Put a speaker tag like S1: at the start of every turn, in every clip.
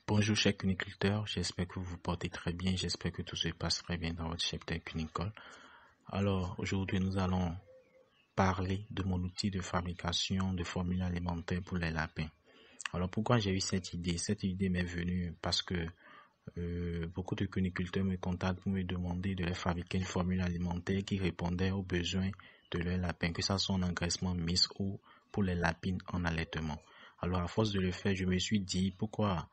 S1: Bonjour chers cuniculteurs, j'espère que vous vous portez très bien, j'espère que tout se passe très bien dans votre cheptel cunicole. Alors aujourd'hui nous allons parler de mon outil de fabrication de formules alimentaires pour les lapins. Alors pourquoi j'ai eu cette idée? Cette idée m'est venue parce que beaucoup de cuniculteurs me contactent pour me demander de leur fabriquer une formule alimentaire qui répondait aux besoins de leurs lapins, que ce soit en engraissement mixte ou pour les lapines en allaitement. Alors à force de le faire, je me suis dit pourquoi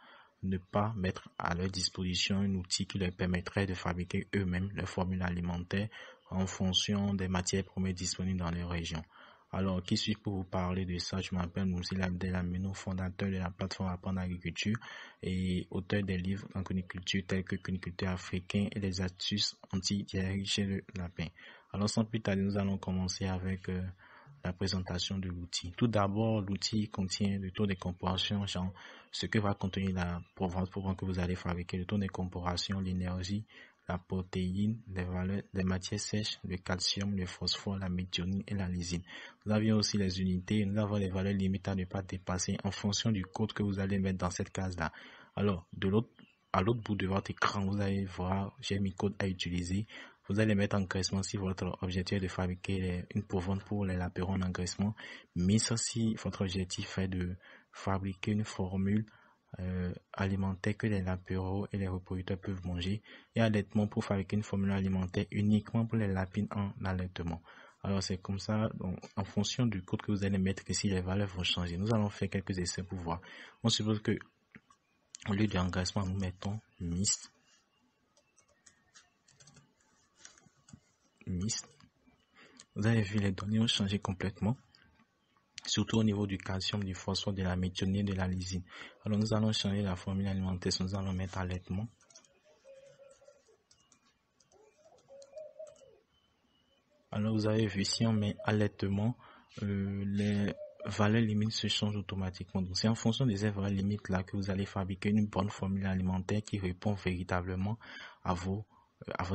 S1: ne pas mettre à leur disposition un outil qui leur permettrait de fabriquer eux-mêmes leurs formules alimentaires en fonction des matières premières disponibles dans leur région. Alors, qui suis-je pour vous parler de ça? Je m'appelle Moussil Abdelamino, fondateur de la plateforme Apprendre l'agriculture et auteur des livres en cuniculture tels que Cuniculteur africain et les astuces anti-diarrhée chez le lapin. Alors, sans plus tarder, nous allons commencer avec la présentation de l'outil. Tout d'abord, l'outil contient le taux de composition, genre ce que va contenir la provenance que vous allez fabriquer, le taux de composition, l'énergie, la protéine, les valeurs, les matières sèches, le calcium, le phosphore, la méthionine et la lysine. Nous avions aussi les unités, nous avons les valeurs limites à ne pas dépasser en fonction du code que vous allez mettre dans cette case-là. Alors, à l'autre bout de votre écran, vous allez voir, j'ai mis code à utiliser. Vous allez mettre en engraissement si votre objectif est de fabriquer une provence pour les lapins en engraissement, mais si votre objectif est de fabriquer une formule alimentaire que les lapins et les reproducteurs peuvent manger, et allaitement pour fabriquer une formule alimentaire uniquement pour les lapines en allaitement. Alors c'est comme ça, donc, en fonction du code que vous allez mettre ici, les valeurs vont changer. Nous allons faire quelques essais pour voir. On suppose que au lieu d'engraissement, nous mettons mixte. Vous avez vu, les données ont changé complètement, surtout au niveau du calcium, du phosphore, de la méthionine, de la lysine. Alors nous allons changer la formule alimentaire, nous allons mettre allaitement. Alors vous avez vu, si on met allaitement, les valeurs limites se changent automatiquement. Donc c'est en fonction de ces valeurs limites là que vous allez fabriquer une bonne formule alimentaire qui répond véritablement à votre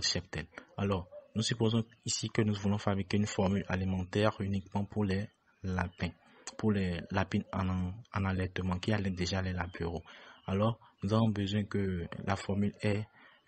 S1: cheptel. Alors nous supposons ici que nous voulons fabriquer une formule alimentaire uniquement pour les lapins, pour les lapines en allaitement qui allaitent déjà les lapéraux. Alors nous avons besoin que la formule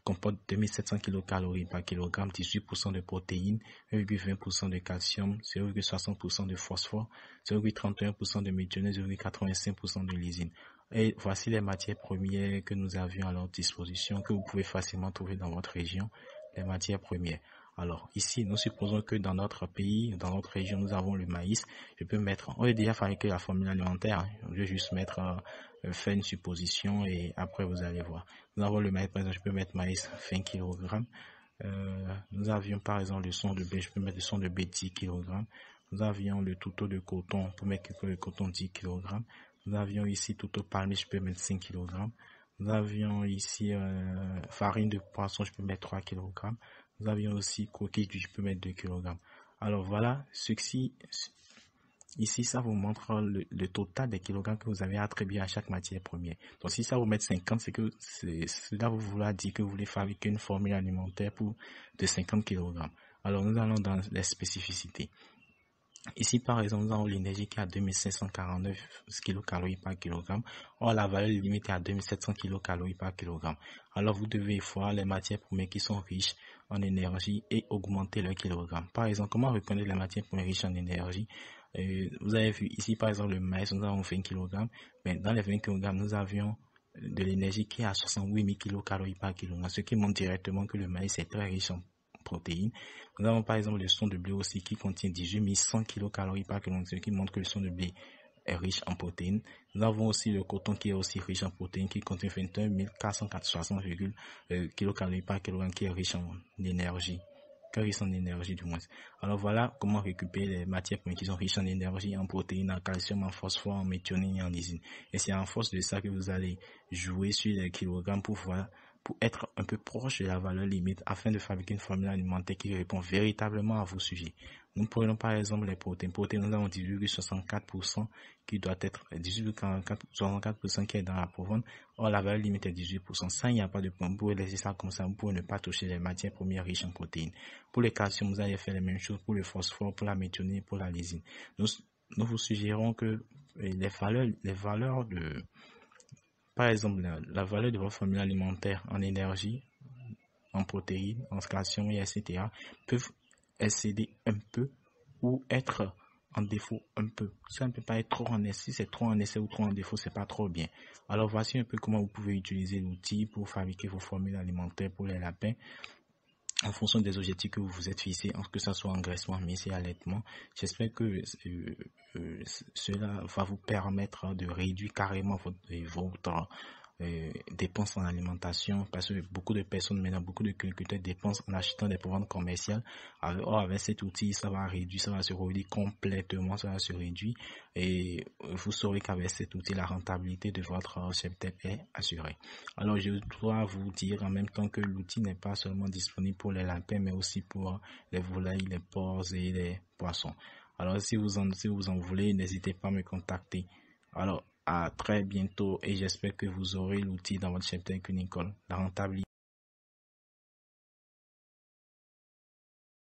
S1: comporte 2700 kcal par kilogramme, 18% de protéines, 1,20% de calcium, 0,60% de phosphore, 0,31% de méthionine, 0,85% de lysine. Et voici les matières premières que nous avions à notre disposition, que vous pouvez facilement trouver dans votre région, les matières premières. Alors ici, nous supposons que dans notre pays, dans notre région, nous avons le maïs. On va déjà fabriquer la formule alimentaire. Hein. Je vais juste faire une supposition et après vous allez voir. Nous avons le maïs, par exemple, je peux mettre maïs 20 kg. Nous avions par exemple le son de blé, je peux mettre le son de blé 10 kg. Nous avions le touto de coton, pour mettre le coton 10 kg. Nous avions ici touto palmier, je peux mettre 5 kg. Nous avions ici farine de poisson, je peux mettre 3 kg. Nous avions aussi coquille, je peux mettre 2 kg. Alors voilà, ici, ça vous montre le total des kilogrammes que vous avez attribué à chaque matière première. Donc, si ça vous met 50, cela vous voulez dire que vous voulez fabriquer une formule alimentaire de 50 kg. Alors, nous allons dans les spécificités. Ici, par exemple, nous avons l'énergie qui est à 2549 kcal par kilogramme. Or, la valeur limite est à 2700 kcal par kilogramme. Alors, vous devez voir les matières premières qui sont riches en énergie et augmenter leur kilogramme. Par exemple, comment reconnaître les matières premières riches en énergie? Vous avez vu ici, par exemple, le maïs, nous avons 20 kg. Mais dans les 20 kg, nous avions de l'énergie qui est à 68 000 kcal par kilogramme, ce qui montre directement que le maïs est très riche en protéines. Nous avons par exemple le son de blé aussi qui contient 18 100 kcal par kilogramme, ce qui montre que le son de blé est riche en protéines. Nous avons aussi le coton qui est aussi riche en protéines, qui contient 21 460 kcal par kilogramme, qui est riche en énergie. Riche en énergie du moins. Alors voilà comment récupérer les matières premières qui sont riches en énergie, en protéines, en calcium, en phosphore, en méthionine et en lysine. Et c'est en force de ça que vous allez jouer sur les kilogrammes pour être un peu proche de la valeur limite afin de fabriquer une formule alimentaire qui répond véritablement à vos sujets. Nous prenons par exemple les protéines. Nous avons 18,64% qui doit être 18,64% qui est dans la provenance. Or, la valeur limite est 18%. Ça, il n'y a pas de point. Vous pouvez laisser ça comme ça. Vous pouvez ne pas toucher les matières premières riches en protéines. Pour le calcium, vous allez faire les mêmes choses pour le phosphore, pour la méthionine, pour la lysine. Nous vous suggérons que les valeurs Par exemple, la valeur de votre formule alimentaire en énergie, en protéines, en calcium, et etc. peuvent excéder un peu ou être en défaut un peu. Ça ne peut pas être trop en excès. Si c'est trop en excès ou trop en défaut, c'est pas trop bien. Alors voici un peu comment vous pouvez utiliser l'outil pour fabriquer vos formules alimentaires pour les lapins en fonction des objectifs que vous vous êtes fixés, que ce soit engraissement, miesse et allaitement. J'espère que cela va vous permettre de réduire carrément votre dépenses en alimentation, parce que beaucoup de personnes maintenant, beaucoup de cultivateurs dépensent en achetant des programmes commerciaux. Or, avec cet outil, ça va se réduire complètement, ça va se réduire, et vous saurez qu'avec cet outil, la rentabilité de votre cheptel est assurée. Alors, je dois vous dire en même temps que l'outil n'est pas seulement disponible pour les lapins, mais aussi pour les volailles, les porcs et les poissons. Alors, si vous en voulez, n'hésitez pas à me contacter. Alors, à très bientôt, et j'espère que vous aurez l'outil dans votre cheptel cunicole. La rentabilité